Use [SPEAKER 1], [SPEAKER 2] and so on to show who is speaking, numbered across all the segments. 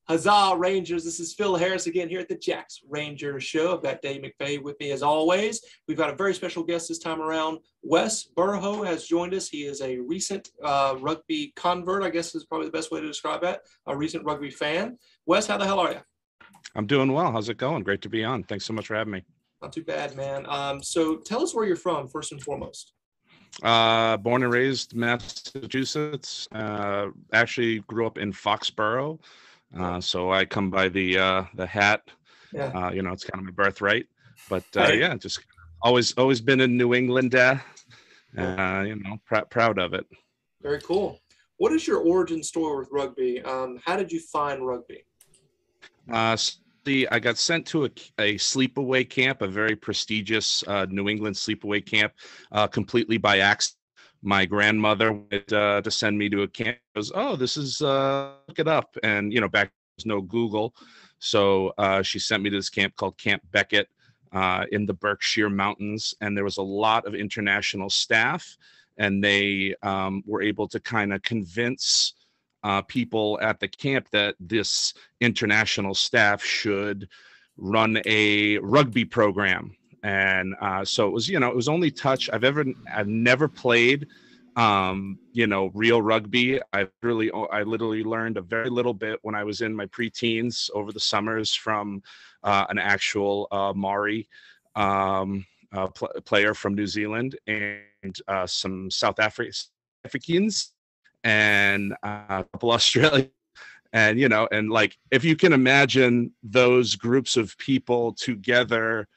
[SPEAKER 1] Huzzah Rangers. This is Phil Harris again here at the Jacks Ranger Show. I've got Dave McVeigh with me as always. We've got a very special guest this time around. Wes Burhoe has joined us. He is a recent rugby convert, I guess is probably the best way to describe that, a recent rugby fan. Wes, how the hell are you?
[SPEAKER 2] I'm doing well. How's it going? Great to be on. Thanks so much for having me.
[SPEAKER 1] Not too bad, man. So tell us where you're from, first and foremost.
[SPEAKER 2] Born and raised Massachusetts. Actually grew up in Foxborough. So I come by the hat.
[SPEAKER 1] Yeah.
[SPEAKER 2] It's kind of my birthright. But yeah, just always been in New England. Proud of it.
[SPEAKER 1] Very cool. What is your origin story with rugby? How did you find rugby?
[SPEAKER 2] I got sent to a sleepaway camp, a very prestigious New England sleepaway camp, completely by accident. My grandmother wanted to send me to a camp. Goes, oh, this is look it up, and back there's no Google, so she sent me to this camp called Camp Beckett in the Berkshire Mountains, and there was a lot of international staff, and they were able to kind of convince people at the camp that this international staff should run a rugby program. And so it was only touch I've never played, real rugby. I literally learned a very little bit when I was in my preteens over the summers from an actual Maori player from New Zealand and some South Africans and a couple Australians. And, and like, if you can imagine those groups of people together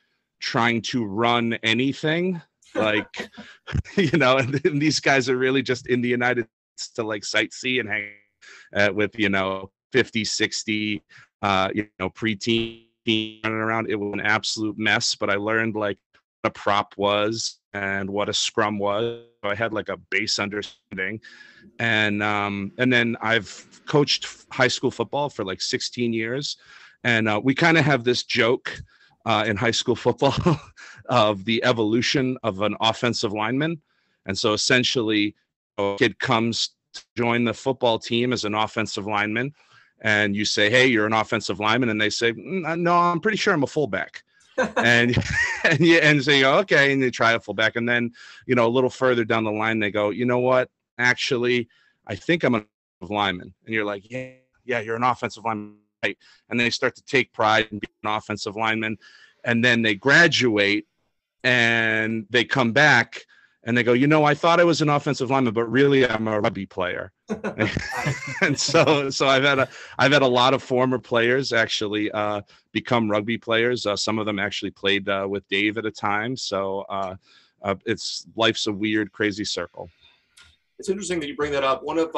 [SPEAKER 2] trying to run anything, like, and these guys are really just in the United States to like sightsee and hang with, 50, 60, preteen running around. It was an absolute mess, but I learned like what a prop was and what a scrum was. So I had like a base understanding. And then I've coached high school football for like 16 years. And we kind of have this joke in high school football of the evolution of an offensive lineman. And so essentially a kid comes to join the football team as an offensive lineman, and you say, hey, you're an offensive lineman. And they say, no, I'm pretty sure I'm a fullback. and so you go, okay, and they try a fullback, and then a little further down the line they go, you know what, actually I think I'm an offensive lineman. And you're like, yeah, you're an offensive lineman, right? And they start to take pride in being an offensive lineman, and then they graduate and they come back and they go, I thought I was an offensive lineman, but really I'm a rugby player. And so I've had a lot of former players actually become rugby players. Some of them actually played with Dave at a time. So life's a weird, crazy circle.
[SPEAKER 1] It's interesting that you bring that up. One of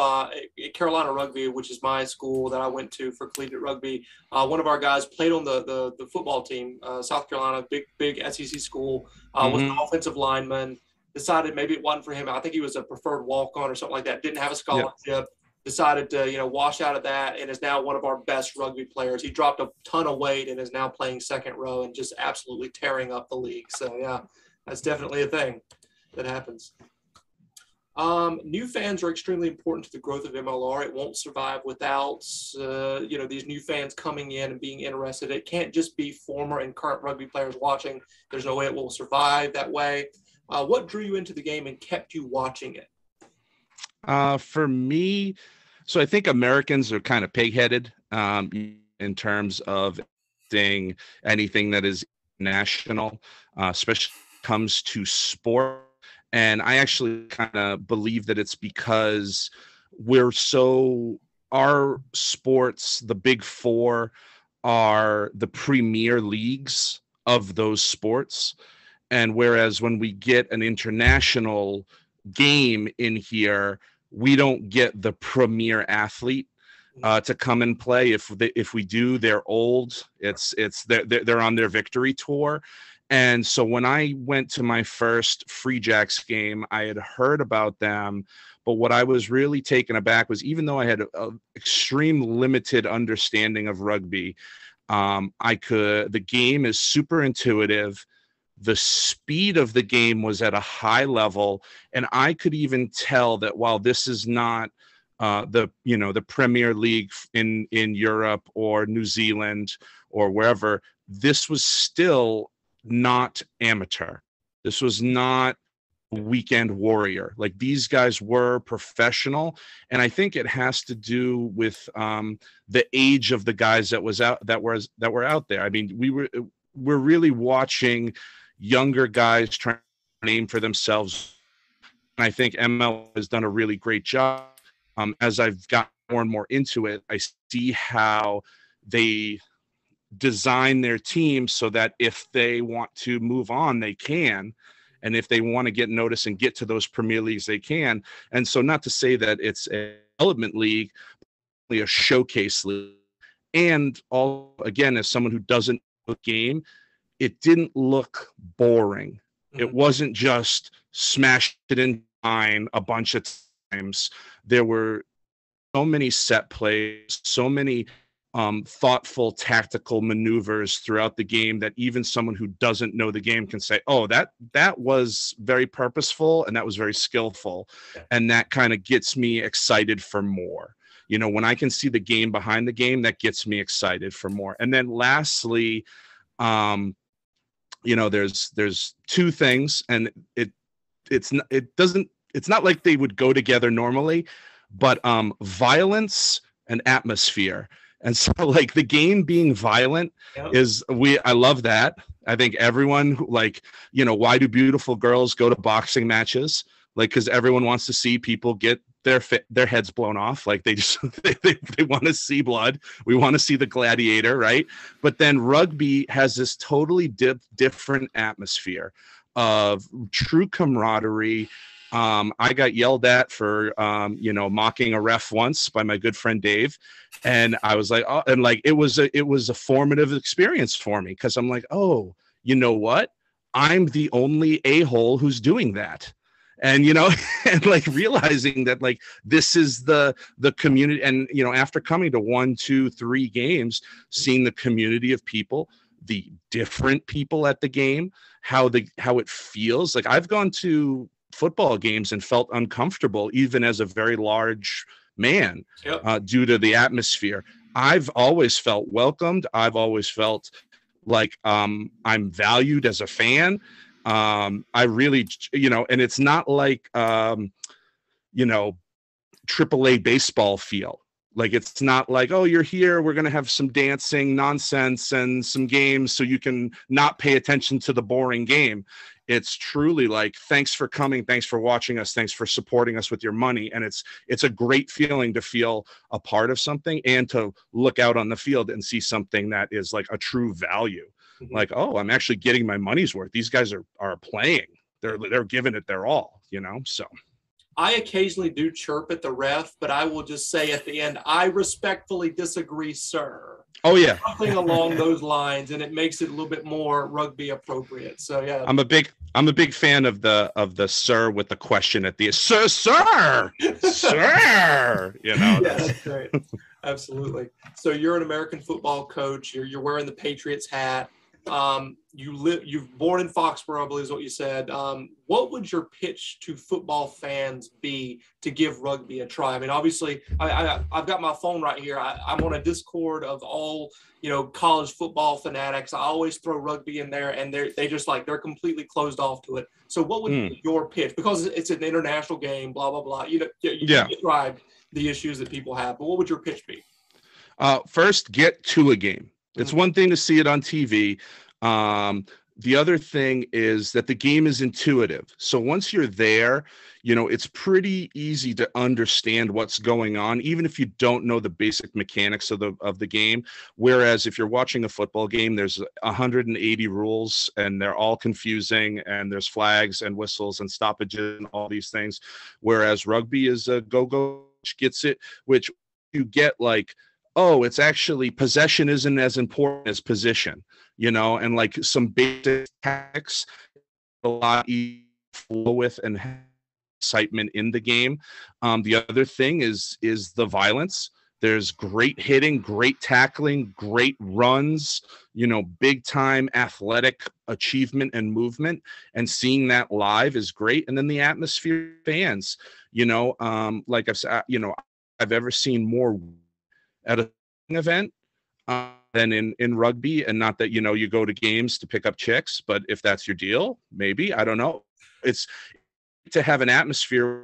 [SPEAKER 1] Carolina Rugby, which is my school that I went to for collegiate rugby, one of our guys played on the football team. South Carolina, big SEC school, was an offensive lineman. Decided maybe it wasn't for him. I think he was a preferred walk-on or something like that. Didn't have a scholarship. Yep. Decided to wash out of that, and is now one of our best rugby players. He dropped a ton of weight and is now playing second row and just absolutely tearing up the league. So yeah, that's definitely a thing that happens. New fans are extremely important to the growth of MLR. It won't survive without these new fans coming in and being interested. It can't just be former and current rugby players watching. There's no way it will survive that way. What drew you into the game and kept you watching it?
[SPEAKER 2] For me, so I think Americans are kind of pig-headed in terms of anything that is national, especially when it comes to sport. And I actually kind of believe that it's because our sports, the big four, are the premier leagues of those sports. And whereas when we get an international game in here, we don't get the premier athlete to come and play. If we do, they're old. They're on their victory tour. And so when I went to my first Free Jacks game, I had heard about them. But what I was really taken aback was, even though I had an extreme limited understanding of rugby, the game is super intuitive. The speed of the game was at a high level, and I could even tell that while this is not the Premier League in Europe or New Zealand or wherever, this was still not amateur. This was not weekend warrior. Like, these guys were professional, and I think it has to do with the age of the guys that were out there. I mean, we're really watching younger guys trying to name for themselves, and I think ML has done a really great job. As I've got more and more into it, I see how they design their team so that if they want to move on, they can. And if they want to get noticed and get to those Premier Leagues, they can. And so, not to say that it's a development league, a showcase league. And all, again, as someone who doesn't know the game, it didn't look boring. Mm-hmm. It wasn't just smash it in line a bunch of times. There were so many set plays, so many thoughtful tactical maneuvers throughout the game that even someone who doesn't know the game can say, oh, that was very purposeful and that was very skillful. Yeah. And that kind of gets me excited for more. You know, when I can see the game behind the game, that gets me excited for more. And then lastly, you know, there's two things, and it's not like they would go together normally, but violence and atmosphere. And so, like, the game being violent I love that. I think everyone, like, you know, why do beautiful girls go to boxing matches? Like, because everyone wants to see people get their heads blown off. Like, they just they want to see blood. We want to see the gladiator, right? But then rugby has this totally different atmosphere of true camaraderie. I got yelled at for, you know, mocking a ref once by my good friend Dave. And I was like, oh, and like, it was a formative experience for me. 'Cause I'm like, oh, you know what? I'm the only a-hole who's doing that. And, you know, and like realizing that, like, this is the community. And, you know, after coming to 1, 2, 3 games, seeing the community of people, the different people at the game, how it feels. Like, I've gone to football games and felt uncomfortable even as a very large man. Yep. Due to the atmosphere. I've always felt welcomed. I've always felt like I'm valued as a fan. I really, you know, and it's not like you know, AAA baseball feel. Like, it's not like, oh, you're here, we're going to have some dancing nonsense and some games so you can not pay attention to the boring game. It's truly like, thanks for coming, thanks for watching us, thanks for supporting us with your money. And it's a great feeling to feel a part of something and to look out on the field and see something that is like a true value. Mm-hmm. Like, oh, I'm actually getting my money's worth. These guys are playing. They're giving it their all, you know, so.
[SPEAKER 1] I occasionally do chirp at the ref, but I will just say at the end, I respectfully disagree, sir.
[SPEAKER 2] Oh yeah,
[SPEAKER 1] something along those lines, and it makes it a little bit more rugby appropriate. So yeah,
[SPEAKER 2] I'm a big fan of the sir with the question at the sir, sir. You know,
[SPEAKER 1] yeah, that's great. Absolutely. So you're an American football coach. You're wearing the Patriots hat. You're born in Foxborough, I believe is what you said. What would your pitch to football fans be to give rugby a try? I mean, obviously, I've got my phone right here. I'm on a Discord of all, you know, college football fanatics. I always throw rugby in there, and they're completely closed off to it. So what would be your pitch? Because it's an international game, blah blah blah. You described the issues that people have, but what would your pitch be?
[SPEAKER 2] First, get to a game. It's one thing to see it on TV. The other thing is that the game is intuitive. So once you're there, you know, it's pretty easy to understand what's going on, even if you don't know the basic mechanics of the game. Whereas if you're watching a football game, there's 180 rules and they're all confusing, and there's flags and whistles and stoppages and all these things. Whereas rugby is a go-go, which gets it, which you get like, oh, it's actually possession isn't as important as position, you know, and like some basic tactics, a lot easier to flow with and have excitement in the game. The other thing is the violence. There's great hitting, great tackling, great runs, you know, big time athletic achievement and movement, and seeing that live is great. And then the atmosphere, fans, you know, like I've said, you know, I've ever seen more at a event than in rugby. And not that, you go to games to pick up chicks, but if that's your deal, maybe, I don't know. It's to have an atmosphere.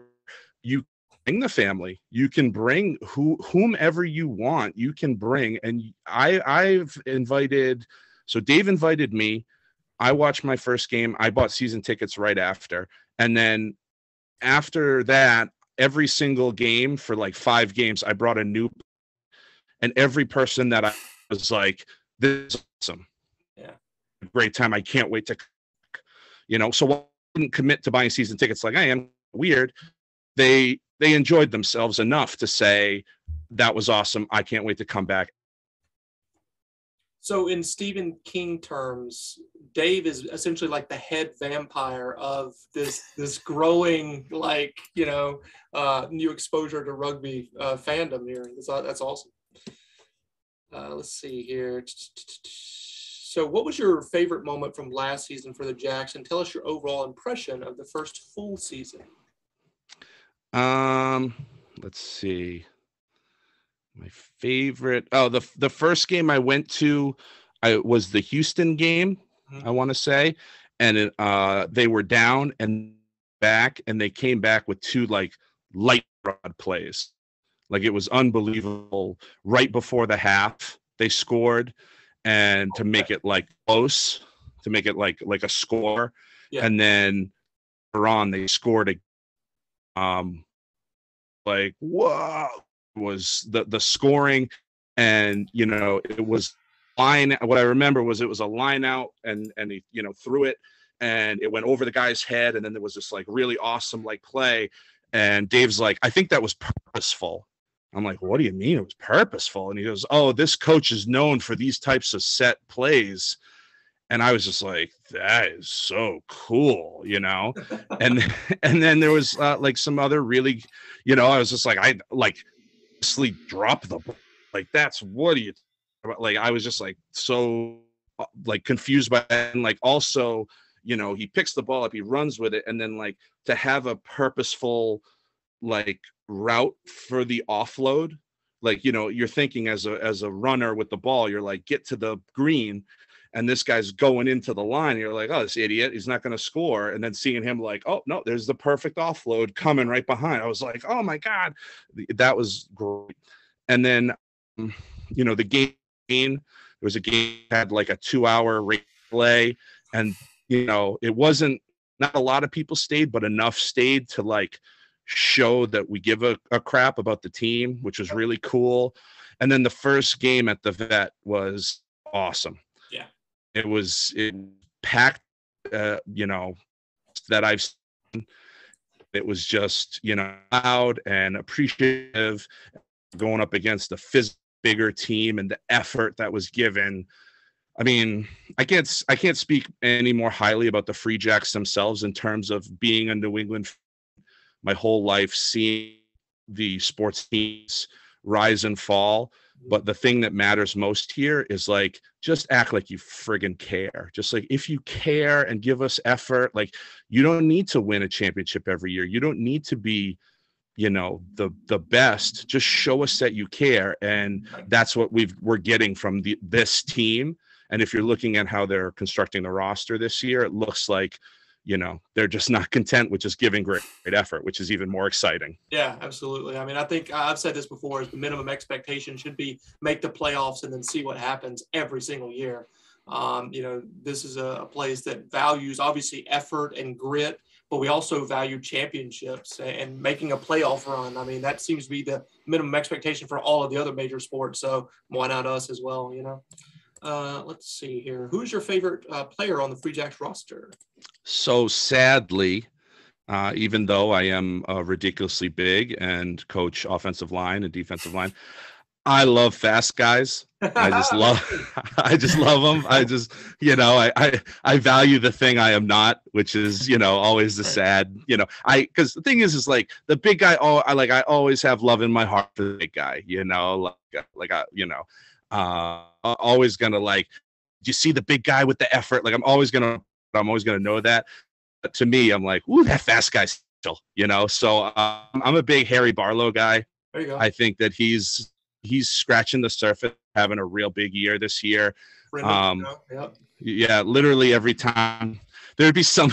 [SPEAKER 2] You bring the family, you can bring whomever you want, you can bring. And I've invited, so Dave invited me. I watched my first game. I bought season tickets right after. And then after that, every single game for like 5 games, I brought a new, and every person that I was like, this is awesome.
[SPEAKER 1] Yeah.
[SPEAKER 2] Great time. I can't wait to, so I didn't commit to buying season tickets like I am. Weird. They enjoyed themselves enough to say, that was awesome. I can't wait to come back.
[SPEAKER 1] So in Stephen King terms, Dave is essentially like the head vampire of this growing, new exposure to rugby fandom here. That's awesome. Let's see here. So what was your favorite moment from last season for the Jacks? And tell us your overall impression of the first full season.
[SPEAKER 2] Let's see. My favorite. Oh, the first game I went to, was the Houston game, I want to say, and they were down and back, and they came back with 2 like light rod plays. Like, it was unbelievable. Right before the half, they scored, and to make it like close, to make it like a score, and then later on they scored like, whoa. Was the scoring, and it was line. What I remember was it was a line out, and he threw it, and it went over the guy's head, and then there was this like really awesome like play, and Dave's like, I think that was purposeful. I'm like, what do you mean it was purposeful? And he goes, oh, this coach is known for these types of set plays. And I was just like, that is so cool, and then there was like some other really, I was just like, I like drop the ball. Like, that's, what do you like? I was just like so like confused by that. And like, also, he picks the ball up, he runs with it, and then like to have a purposeful like route for the offload, like, you're thinking as a runner with the ball, you're like, get to the green, and this guy's going into the line. You're like, oh, this idiot, he's not going to score. And then seeing him like, oh, no, there's the perfect offload coming right behind. I was like, oh, my God, that was great. And then, the game, there was a game had like a 2-hour play. And, it wasn't, not a lot of people stayed, but enough stayed to like show that we give a crap about the team, which was really cool. And then the first game at the Vet was awesome.
[SPEAKER 1] Yeah.
[SPEAKER 2] It packed, that I've seen. It was just, loud and appreciative, going up against a bigger team, and the effort that was given. I mean, I can't speak any more highly about the Free Jacks themselves in terms of being a New England my whole life, seeing the sports teams rise and fall. But the thing that matters most here is like, just act like you friggin' care. Just like, if you care and give us effort, like, you don't need to win a championship every year. You don't need to be, the best. Just show us that you care. And that's what we're getting from this team. And if you're looking at how they're constructing the roster this year, it looks like, they're just not content with just giving great effort, which is even more exciting.
[SPEAKER 1] Yeah, absolutely. I mean, I think I've said this before, is the minimum expectation should be make the playoffs and then see what happens every single year. This is a place that values obviously effort and grit, but we also value championships and making a playoff run. I mean, that seems to be the minimum expectation for all of the other major sports. So why not us as well, Let's see here. Who's your favorite player on the Free Jacks roster?
[SPEAKER 2] So sadly, even though I am ridiculously big and coach offensive line and defensive line, I love fast guys. I just love them. I just, I value the thing I am not, which is, always the sad, because the thing is like the big guy. I always have love in my heart for the big guy, always gonna like, do you see the big guy with the effort? Like, I'm always gonna know that. But to me, I'm like, ooh, that fast guy still, So I'm a big Harry Barlow guy.
[SPEAKER 1] There you go.
[SPEAKER 2] I think that he's scratching the surface, having a real big year this year.
[SPEAKER 1] Friend of the
[SPEAKER 2] Um,
[SPEAKER 1] show. Yep.
[SPEAKER 2] yeah, literally every time there'd be some,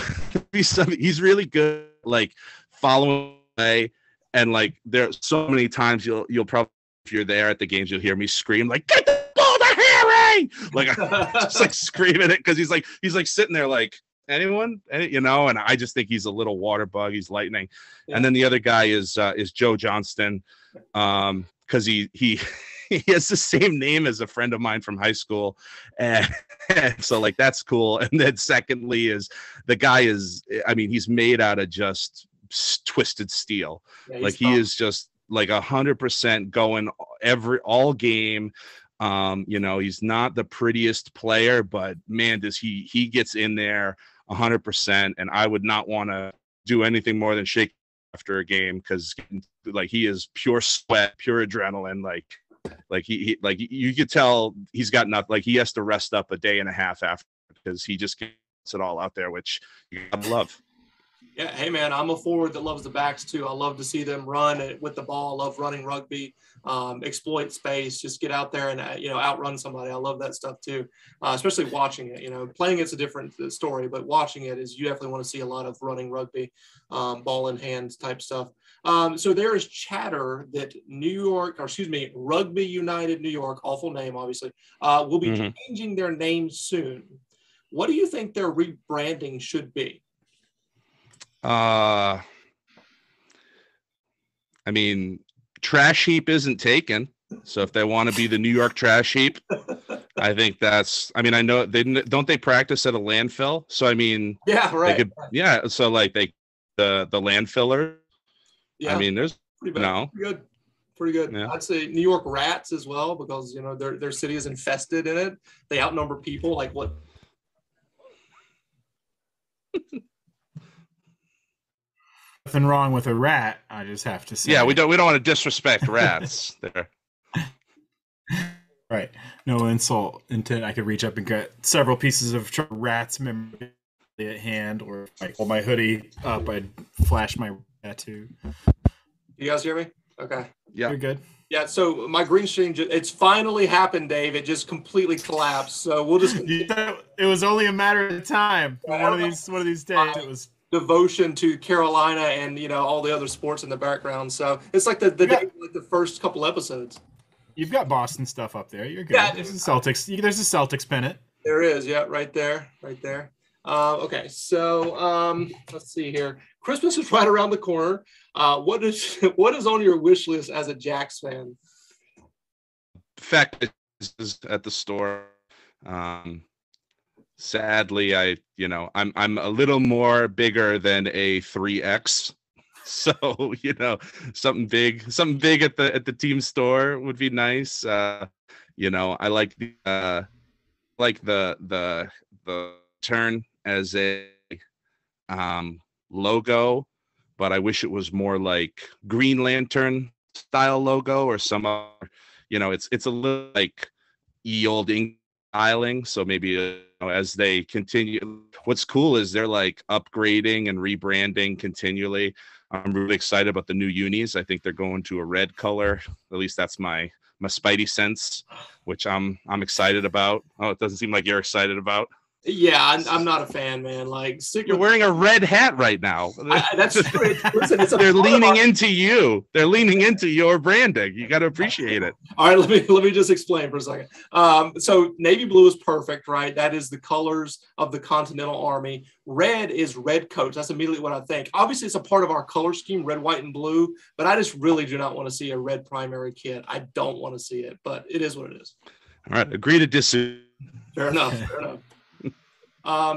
[SPEAKER 2] he's really good, like following play, and like there's so many times you'll probably, if you're there at the games, you'll hear me scream like, "Get the ball to Harry!" Like I'm just like screaming it because he's like sitting there like, anyone, you know, and I just think he's a little water bug. He's lightning.
[SPEAKER 1] Yeah.
[SPEAKER 2] And then the other guy is Joe Johnston, because he he has the same name as a friend of mine from high school, and so like that's cool. And then secondly is the guy is, I mean, he's made out of just twisted steel.
[SPEAKER 1] Yeah,
[SPEAKER 2] Like he is just like 100% going all game. You know, he's not the prettiest player, but man, does he gets in there 100%. And I would not want to do anything more than shake after a game, because like he is pure sweat, pure adrenaline. Like he like you could tell he's got nothing. Like he has to rest up a day and a half after, because he just gets it all out there, which you gotta love.
[SPEAKER 1] Yeah, hey man, I'm a forward that loves the backs too. I love to see them run with the ball. I love running rugby, exploit space, just get out there and outrun somebody. I love that stuff too, especially watching it. You know, playing it's a different story, but watching it is, you definitely want to see a lot of running rugby, ball in hands type stuff. So there is chatter that Rugby United New York, awful name obviously, will be changing their name soon. What do you think their rebranding should be?
[SPEAKER 2] I mean, Trash Heap isn't taken, so if they want to be the New York Trash Heap, I think that's. I mean, I know they practice at a landfill, so I mean,
[SPEAKER 1] yeah, right.
[SPEAKER 2] So like the landfiller.
[SPEAKER 1] Yeah,
[SPEAKER 2] I mean, there's
[SPEAKER 1] pretty good.
[SPEAKER 2] Yeah.
[SPEAKER 1] I'd say New York Rats as well, because their city is infested in it. They outnumber people like what.
[SPEAKER 3] Nothing wrong with a rat, I just have to say.
[SPEAKER 2] Yeah, we don't want to disrespect rats there.
[SPEAKER 3] Right. No insult intent. I could reach up and get several pieces of rats memorabilia at hand, or like hold my hoodie up, I'd flash my tattoo.
[SPEAKER 1] You guys hear me? Okay.
[SPEAKER 2] Yeah.
[SPEAKER 3] You're good.
[SPEAKER 1] Yeah, so my green screen, it's finally happened, Dave. It just completely collapsed. So we'll just.
[SPEAKER 3] It was only a matter of time. One of these days, it was
[SPEAKER 1] devotion to Carolina and all the other sports in the background. So it's like the first couple episodes.
[SPEAKER 3] You've got Boston stuff up there. You're good.
[SPEAKER 1] Yeah,
[SPEAKER 3] there's a Celtics pennant.
[SPEAKER 1] There is, yeah, right there. Okay, so let's see here. Christmas is right around the corner. What is on your wish list as a Jacks fan?
[SPEAKER 2] Fact is at the store. Sadly, I'm a little more bigger than a 3X. So, something big at the team store would be nice. I like the turn as a logo, but I wish it was more like Green Lantern style logo or some other, it's a little like old English styling. So maybe as they continue, what's cool is they're like upgrading and rebranding continually. I'm really excited about the new unis. I think they're going to a red color. At least that's my spidey sense, which I'm excited about. Oh, it doesn't seem like you're excited about.
[SPEAKER 1] Yeah, I'm not a fan, man. Like,
[SPEAKER 2] you're wearing a red hat right now.
[SPEAKER 1] That's true. Listen,
[SPEAKER 2] they're leaning into you. They're leaning into your branding. You got to appreciate it.
[SPEAKER 1] All right, let me just explain for a second. So navy blue is perfect, right? That is the colors of the Continental Army. Red is red coats. That's immediately what I think. Obviously, it's a part of our color scheme, red, white, and blue. But I just really do not want to see a red primary kit. I don't want to see it, but it is what it is.
[SPEAKER 2] All right, agree to disagree.
[SPEAKER 1] Fair enough.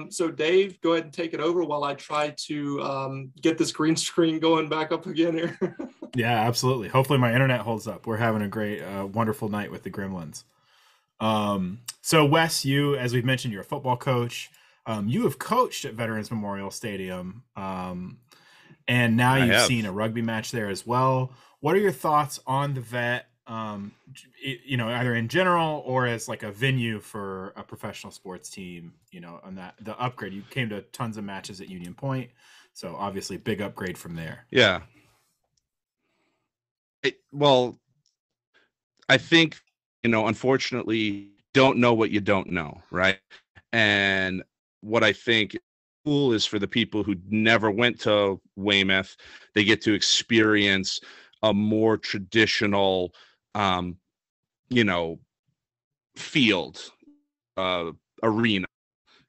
[SPEAKER 1] So Dave, go ahead and take it over while I try to get this green screen going back up again here.
[SPEAKER 3] Yeah, absolutely. Hopefully my internet holds up. We're having a great, wonderful night with the Gremlins. So Wes, you, as we've mentioned, you're a football coach. You have coached at Veterans Memorial Stadium, and now you've seen a rugby match there as well. What are your thoughts on the Vet? Either in general or as like a venue for a professional sports team, on that, the upgrade, you came to tons of matches at Union Point. So obviously big upgrade from there.
[SPEAKER 2] Yeah. Well, I think, unfortunately, don't know what you don't know, right? And what I think cool is for the people who never went to Weymouth, they get to experience a more traditional, um, you know, field, uh, arena,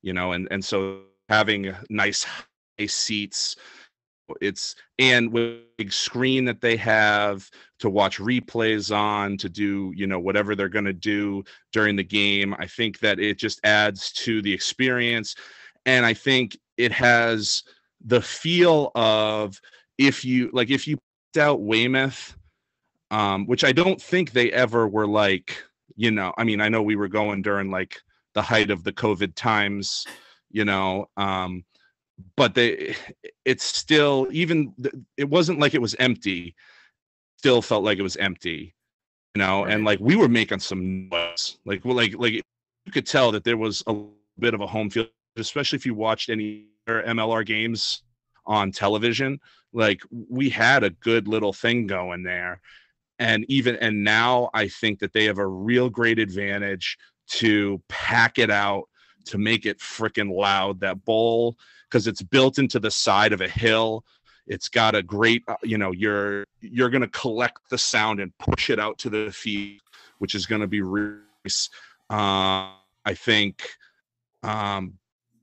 [SPEAKER 2] and so having nice high seats, and with a big screen that they have to watch replays on, to do whatever they're going to do during the game. I think that it just adds to the experience, and I think it has the feel of, if you picked out Weymouth, which I don't think they ever were like, I mean, I know we were going during like the height of the COVID times, but it's still, it wasn't like it was empty. Still felt like it was empty,
[SPEAKER 3] Right.
[SPEAKER 2] and like we were making some noise. Like you could tell that there was a bit of a home field, especially if you watched any MLR games on television. Like we had a good little thing going there. And now I think that they have a real great advantage to pack it out, to make it freaking loud. That bowl, because it's built into the side of a hill. It's got a great, you're going to collect the sound and push it out to the field, which is going to be really nice. I think,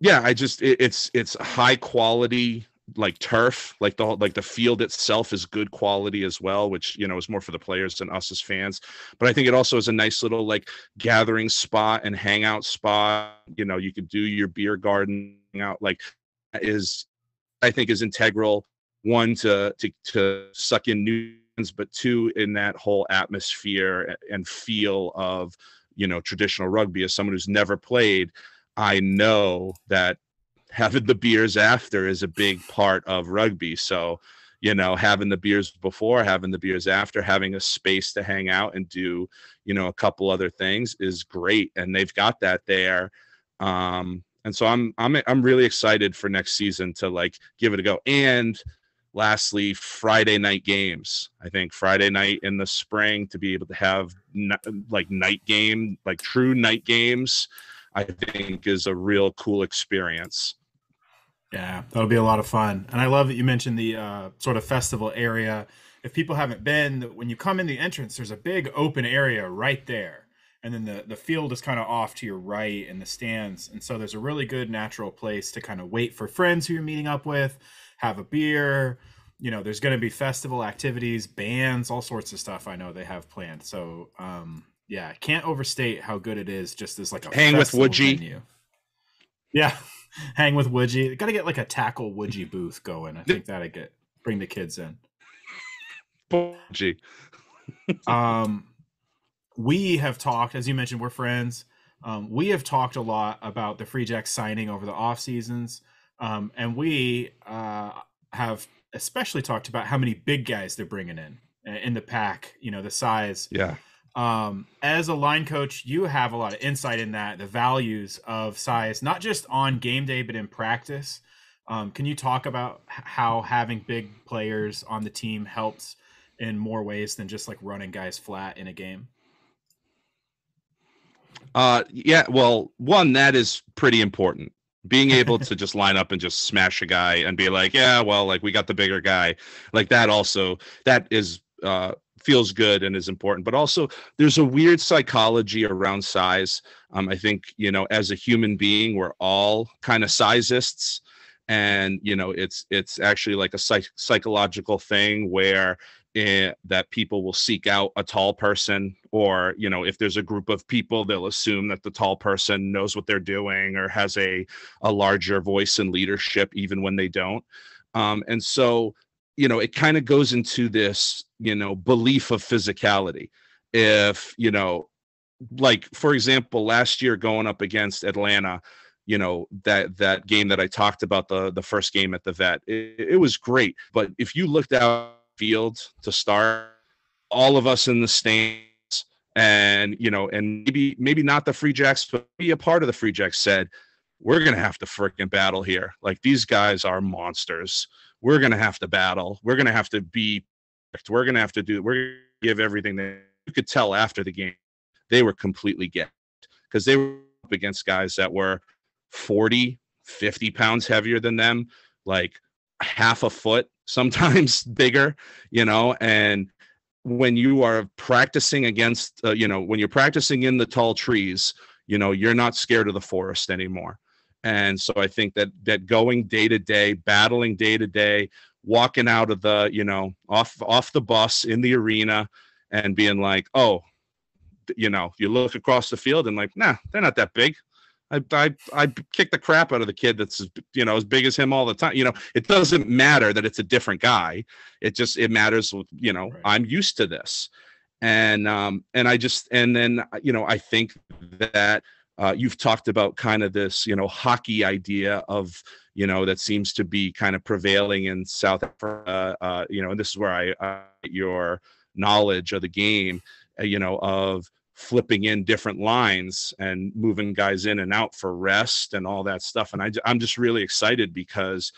[SPEAKER 2] it's high quality, like turf, like the field itself is good quality as well, which is more for the players than us as fans. But I think it also is a nice little like gathering spot and hangout spot. You could do your beer garden out, like I think is integral, one to suck in new ones, but two, in that whole atmosphere and feel of traditional rugby. As someone who's never played, I know that having the beers after is a big part of rugby. So, having the beers before, having the beers after, having a space to hang out and do, a couple other things is great. And they've got that there. And so I'm really excited for next season to like give it a go. And lastly, Friday night games. I think Friday night in the spring, to be able to have true night games, I think is a real cool experience.
[SPEAKER 3] Yeah, that'll be a lot of fun. And I love that you mentioned the sort of festival area. If people haven't been, when you come in the entrance, there's a big open area right there. And then the field is kind of off to your right in the stands. And so there's a really good natural place to kind of wait for friends who you're meeting up with, have a beer. There's going to be festival activities, bands, all sorts of stuff I know they have planned. So, yeah, can't overstate how good it is just as like a
[SPEAKER 2] hang with Woodgie.
[SPEAKER 3] Venue. Yeah, hang with Woodgie. Got to get like a tackle Woodgie booth going. I think that'd bring the kids in.
[SPEAKER 2] Woodgie.
[SPEAKER 3] We have talked, as you mentioned, we're friends. We have talked a lot about the Free Jacks signing over the off seasons. And we have especially talked about how many big guys they're bringing in the pack, the size.
[SPEAKER 2] Yeah.
[SPEAKER 3] As a line coach, you have a lot of insight in that, the values of size, not just on game day, but in practice. Can you talk about how having big players on the team helps in more ways than just like running guys flat in a game?
[SPEAKER 2] Yeah, well, one, that is pretty important. Being able to just line up and just smash a guy and be like, yeah, well, like we got the bigger guy, like that also, that is feels good and is important. But also there's a weird psychology around size. I think, as a human being, we're all kind of sizeists. And, it's actually like a psychological thing where that people will seek out a tall person, or if there's a group of people, they'll assume that the tall person knows what they're doing or has a larger voice and leadership even when they don't. And so it kind of goes into this belief of physicality. If like, for example, last year going up against Atlanta, that game that I talked about, the first game at the Vet, it was great. But if you looked out field to start, all of us in the stands, and and maybe not the Free Jacks, but maybe a part of the Free Jacks said, we're gonna have to freaking battle here. Like, these guys are monsters. We're gonna have to battle. We're gonna have to be We're going to have to do, we're going to give everything that you could tell after the game. They were completely gassed because they were up against guys that were 40, 50 pounds heavier than them, like half a foot, sometimes bigger, and when you are practicing against, when you're practicing in the tall trees, you're not scared of the forest anymore. And so I think that going day to day, battling day to day, walking out of the, off the bus in the arena and being like, oh, you look across the field and like, nah, they're not that big. I kick the crap out of the kid that's, as big as him all the time. It doesn't matter that it's a different guy. It matters with, right. I'm used to this. And I think that you've talked about kind of this, hockey idea of, that seems to be kind of prevailing in South Africa, and this is where I your knowledge of the game, of flipping in different lines and moving guys in and out for rest and all that stuff. And I'm just really excited because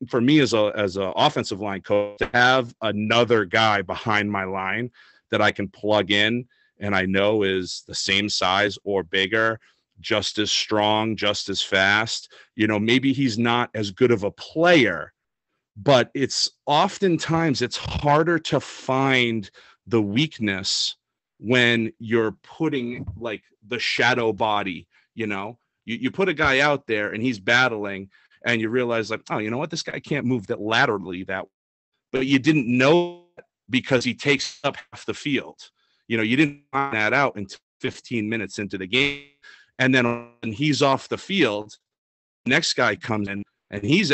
[SPEAKER 2] for me as a offensive line coach, to have another guy behind my line that I can plug in and I know is the same size or bigger, just as strong, just as fast, maybe he's not as good of a player, but it's harder to find the weakness when you're putting like the shadow body, you put a guy out there and he's battling and you realize like, oh, you know what? This guy can't move that laterally that way. But you didn't know because he takes up half the field. You didn't find that out until 15 minutes into the game. And then when he's off the field, the next guy comes in and he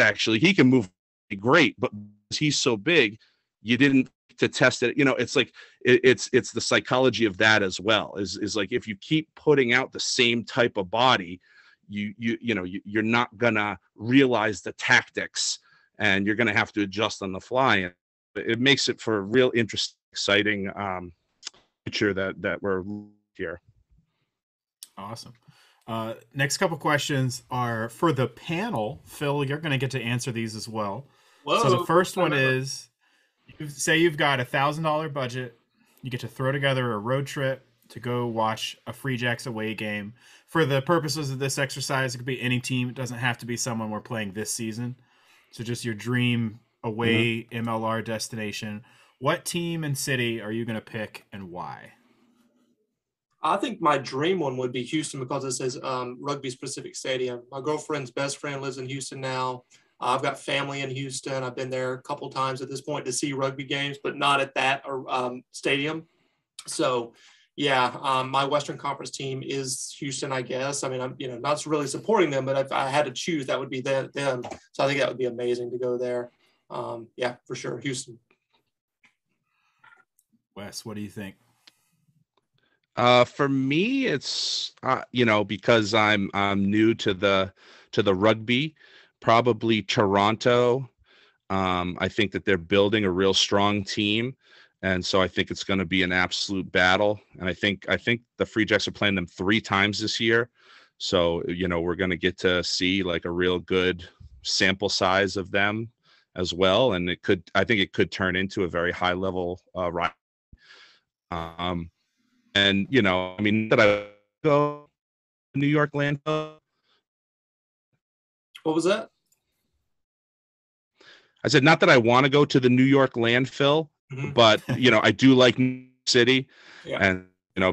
[SPEAKER 2] can move great, but he's so big, you didn't to test it. It's like it's the psychology of that as well. Is like if you keep putting out the same type of body, you're not gonna realize the tactics, and you're gonna have to adjust on the fly. And it makes it for a real interesting, exciting future that we're here.
[SPEAKER 3] Awesome. Next couple questions are for the panel. Phil, you're going to get to answer these as well. Whoa, so the first one is, say you've got $1,000 budget. You get to throw together a road trip to go watch a Free Jacks away game. For the purposes of this exercise, it could be any team. It doesn't have to be someone we're playing this season. So just your dream away MLR destination. What team and city are you going to pick and why?
[SPEAKER 1] I think my dream one would be Houston because it says Rugby Specific Stadium. My girlfriend's best friend lives in Houston now. I've got family in Houston. I've been there a couple times at this point to see rugby games, but not at that stadium. So, yeah, my Western Conference team is Houston, I guess. I mean, I'm not really supporting them, but if I had to choose, that would be them. So I think that would be amazing to go there. Yeah, for sure, Houston.
[SPEAKER 3] Wes, what do you think?
[SPEAKER 2] For me, it's because I'm new to the rugby, probably Toronto. I think that they're building a real strong team, and so I think it's going to be an absolute battle. And I think the Free Jacks are playing them 3 times this year, so we're going to get to see like a real good sample size of them as well. And I think it could turn into a very high level rivalry. And that I go to New York landfill.
[SPEAKER 1] What was that?
[SPEAKER 2] I said not that I want to go to the New York landfill, but I do like New York City, and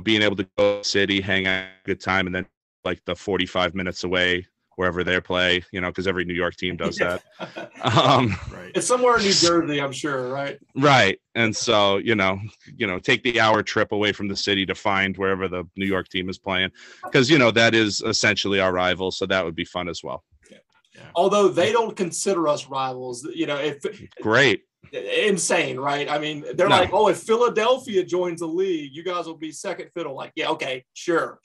[SPEAKER 2] being able to go to the city, hang out, good time, and then like the 45 minutes away wherever they play, because every New York team does that.
[SPEAKER 3] Right.
[SPEAKER 1] It's somewhere in New Jersey, I'm sure, right?
[SPEAKER 2] Right. And so, take the hour trip away from the city to find wherever the New York team is playing, because, that is essentially our rival. So that would be fun as well.
[SPEAKER 1] Yeah. Although they don't consider us rivals,
[SPEAKER 2] Great.
[SPEAKER 1] Insane, right? I mean, they're like, oh, if Philadelphia joins the league, you guys will be second fiddle. Like, yeah, okay, sure.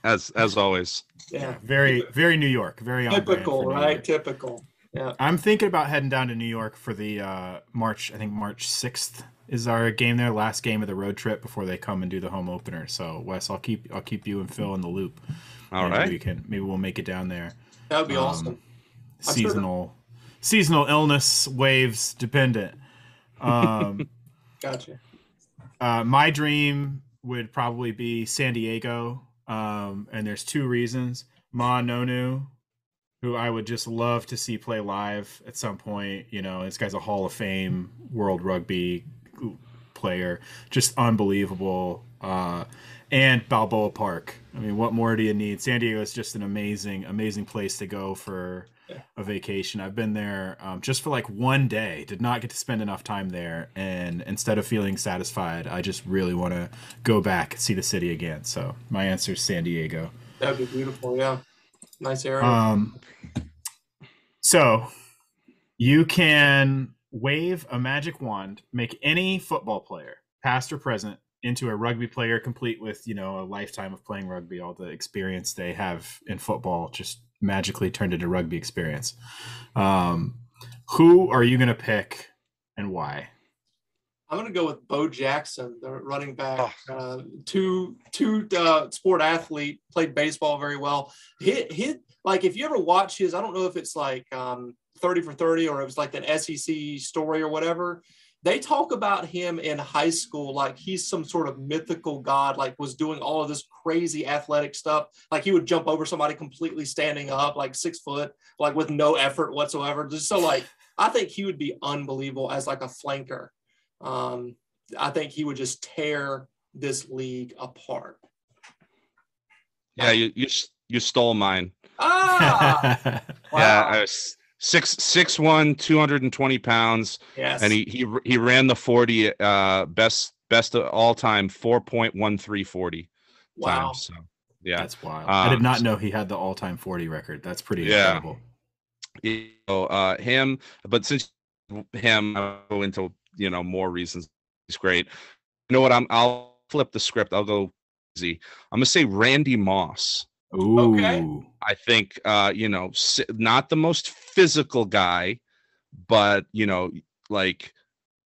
[SPEAKER 2] As always.
[SPEAKER 1] Yeah,
[SPEAKER 3] very, very New York, very
[SPEAKER 1] typical, right? Typical. Yeah,
[SPEAKER 3] I'm thinking about heading down to New York for the March 6th is our game there, last game of the road trip before they come and do the home opener. So Wes, I'll keep you and Phil in the loop.
[SPEAKER 2] All right,
[SPEAKER 3] maybe we'll make it down there.
[SPEAKER 1] That would be awesome.
[SPEAKER 3] seasonal illness waves dependent.
[SPEAKER 1] Gotcha.
[SPEAKER 3] My dream would probably be San Diego, and there's two reasons. Ma Nonu, who I would just love to see play live at some point. You know, this guy's a Hall of Fame World Rugby player, just unbelievable. And Balboa Park. I mean, what more do you need? San Diego is just an amazing place to go for a vacation. I've been there just for like one day. Did not get to spend enough time there, and instead of feeling satisfied, I just really want to go back and see the city again. So my answer is San Diego.
[SPEAKER 1] That'd be beautiful. Yeah, nice area.
[SPEAKER 3] So you can wave a magic wand, make any football player, past or present, into a rugby player, complete with, you know, a lifetime of playing rugby, all the experience they have in football just magically turned into rugby experience. Who are you going to pick and why?
[SPEAKER 1] I'm going to go with Bo Jackson, the running back, two sport athlete, played baseball very well. Hit like, if you ever watch his, I don't know if it's like 30 for 30 or it was like an SEC story or whatever. They talk about him in high school like he's some sort of mythical god, like was doing all of this crazy athletic stuff. Like he would jump over somebody completely standing up, like 6 foot, like with no effort whatsoever. Just so like, I think he would be unbelievable as like a flanker. I think he would just tear this league apart.
[SPEAKER 2] Yeah, you stole mine.
[SPEAKER 1] Wow.
[SPEAKER 2] Yeah, I was 6'1", 220 pounds.
[SPEAKER 1] Yes.
[SPEAKER 2] And he ran the 40 best of all time, 4.1340.
[SPEAKER 1] Wow.
[SPEAKER 2] Times, so yeah,
[SPEAKER 3] that's wild. I did not know he had the all-time 40 record. That's pretty incredible.
[SPEAKER 2] Him, but since him, I'll go into, you know, more reasons. He's great. You know what? I'll flip the script. I'll go easy. I'm gonna say Randy Moss.
[SPEAKER 3] Ooh.
[SPEAKER 1] Okay.
[SPEAKER 2] I think, you know, not the most physical guy, but, you know, like,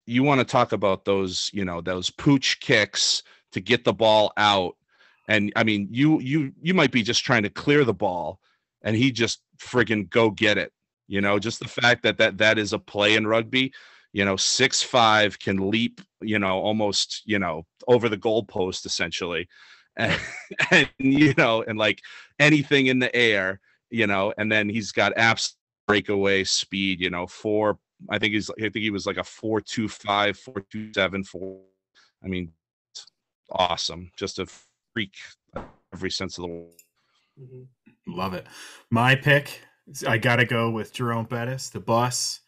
[SPEAKER 2] you want to talk about those, you know, those pooch kicks to get the ball out. And I mean, you might be just trying to clear the ball and he just friggin' go get it. You know, just the fact that is a play in rugby. You know, 6'5" can leap, you know, almost, you know, over the goalpost essentially. And you know, and like anything in the air, you know, and then he's got absolute breakaway speed, you know, I think he was like a 4.25, 4.27, 4. I mean, awesome. Just a freak every sense of the word.
[SPEAKER 3] Mm-hmm. Love it. My pick, I gotta go with Jerome Bettis, the bus.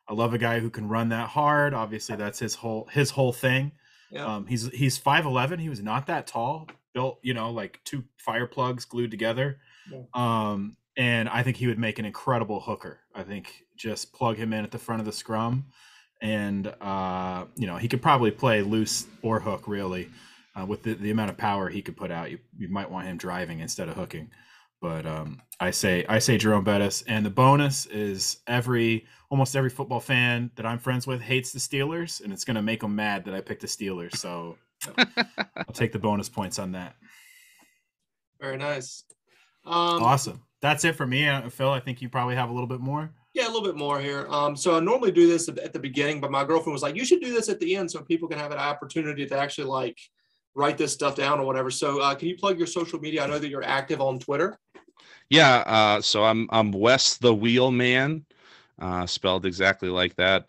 [SPEAKER 3] I love a guy who can run that hard. Obviously, that's his whole thing.
[SPEAKER 1] Yeah.
[SPEAKER 3] He's 5'11". He was not that tall. Built, you know, like 2 fire plugs glued together. Yeah. And I think he would make an incredible hooker. I think just plug him in at the front of the scrum, and you know, he could probably play loose or hook really, with the amount of power he could put out. You might want him driving instead of hooking. But I say Jerome Bettis, and the bonus is almost every football fan that I'm friends with hates the Steelers, and it's going to make them mad that I picked the Steelers. So I'll take the bonus points on that.
[SPEAKER 1] Very nice.
[SPEAKER 3] Awesome. That's it for me. Phil, I think you probably have a little bit more.
[SPEAKER 1] Yeah, a little bit more here. So I normally do this at the beginning, but my girlfriend was like, you should do this at the end so people can have an opportunity to actually like write this stuff down or whatever. So can you plug your social media? I know that you're active on Twitter.
[SPEAKER 2] Yeah. So I'm Wes the Wheelman, spelled exactly like that.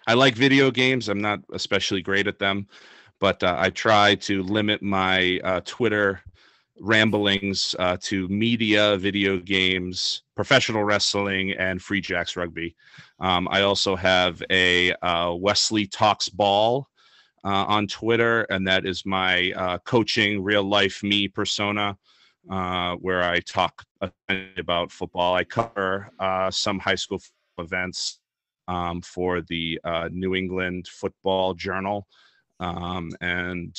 [SPEAKER 2] I like video games. I'm not especially great at them, but I try to limit my Twitter ramblings to media, video games, professional wrestling, and Free Jacks Rugby. I also have a Wesley Talks Ball on Twitter, and that is my coaching, real life me persona, where I talk about football. I cover some high school events for the New England Football Journal. And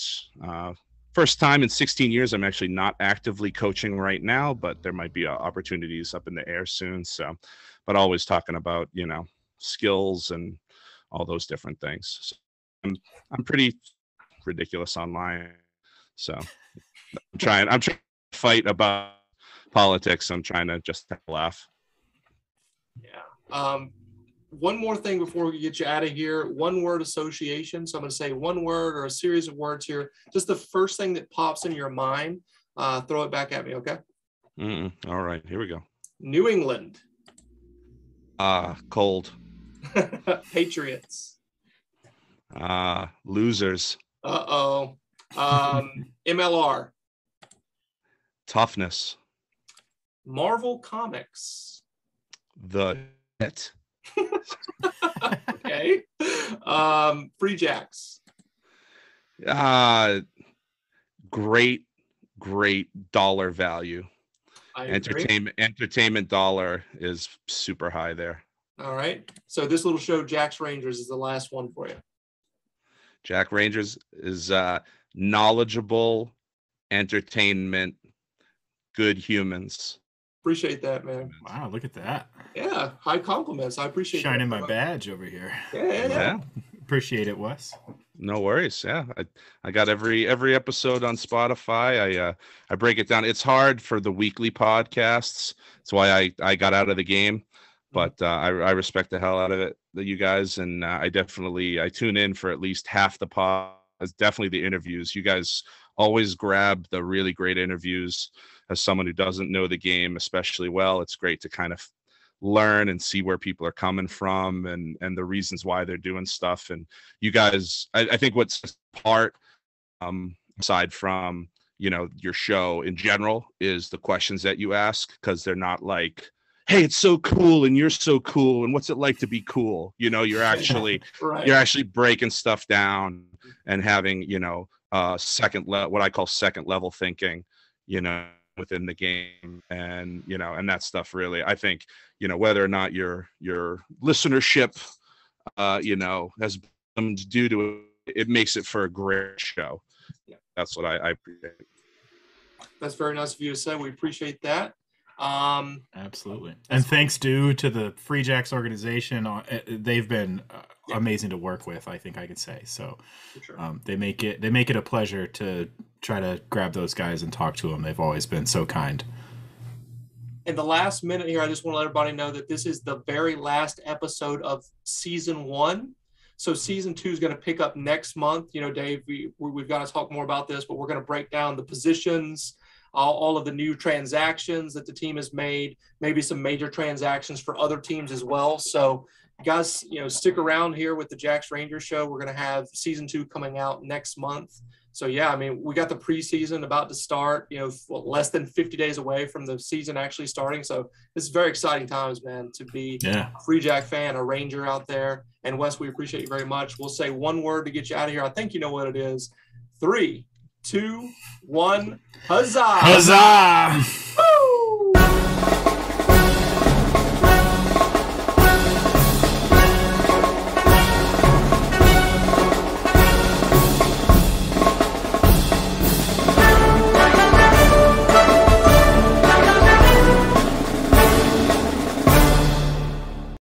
[SPEAKER 2] first time in 16 years, I'm actually not actively coaching right now, but there might be opportunities up in the air soon. So, but always talking about, you know, skills and all those different things. So I'm pretty ridiculous online. So I'm trying to fight about politics. I'm trying to just laugh.
[SPEAKER 1] One more thing before we get you out of here. One word association. So I'm going to say one word or a series of words here. Just the first thing that pops in your mind. Throw it back at me, okay?
[SPEAKER 2] All right, here we go.
[SPEAKER 1] New England.
[SPEAKER 2] Cold.
[SPEAKER 1] Patriots.
[SPEAKER 2] Losers.
[SPEAKER 1] MLR.
[SPEAKER 2] Toughness.
[SPEAKER 1] Marvel Comics.
[SPEAKER 2] The hit.
[SPEAKER 1] Okay. Free Jacks.
[SPEAKER 2] Great dollar value. Entertainment dollar is super high there.
[SPEAKER 1] All right. So this little show, Jack's Rangers, is the last one for you.
[SPEAKER 2] Jack Rangers is knowledgeable, entertainment, good humans.
[SPEAKER 1] Appreciate that, man.
[SPEAKER 3] Wow, look at that.
[SPEAKER 1] Yeah, high compliments. I appreciate
[SPEAKER 3] shining my badge over here.
[SPEAKER 1] Yeah.
[SPEAKER 3] Appreciate it, Wes.
[SPEAKER 2] No worries. Yeah, I got every episode on Spotify. I break it down. It's hard for the weekly podcasts. That's why I got out of the game. But I respect the hell out of it, you guys, and I tune in for at least half the pod. It's definitely the interviews. You guys always grab the really great interviews. As someone who doesn't know the game especially well, it's great to kind of learn and see where people are coming from and the reasons why they're doing stuff. And you guys, I think what's part aside from your show in general is the questions that you ask, because they're not like, hey, it's so cool and you're so cool and what's it like to be cool? You're actually
[SPEAKER 1] right.
[SPEAKER 2] You're actually breaking stuff down and having what I call second level thinking within the game. And and that stuff really, I think, whether or not your listenership has been due to it makes it for a great show.
[SPEAKER 1] Yeah.
[SPEAKER 2] That's what I appreciate.
[SPEAKER 1] That's very nice of you to say. We appreciate that.
[SPEAKER 3] Absolutely. And thanks due to the Free Jacks organization. They've been amazing to work with, I think I could say. So
[SPEAKER 1] sure.
[SPEAKER 3] They make it a pleasure to try to grab those guys and talk to them. They've always been so kind.
[SPEAKER 1] In the last minute here, I just want to let everybody know that this is the very last episode of season 1. So season 2 is going to pick up next month. Dave, we've got to talk more about this, but we're going to break down the positions, all of the new transactions that the team has made, maybe some major transactions for other teams as well. So guys, stick around here with the Jacks Rangers show. We're going to have season 2 coming out next month. So yeah, I mean, we got the preseason about to start, less than 50 days away from the season actually starting. So this is very exciting times, man, to be a Free Jack fan, a Ranger out there. And Wes, we appreciate you very much. We'll say one word to get you out of here. I think you know what it is. 3, 2, 1, huzzah!
[SPEAKER 3] Huzzah!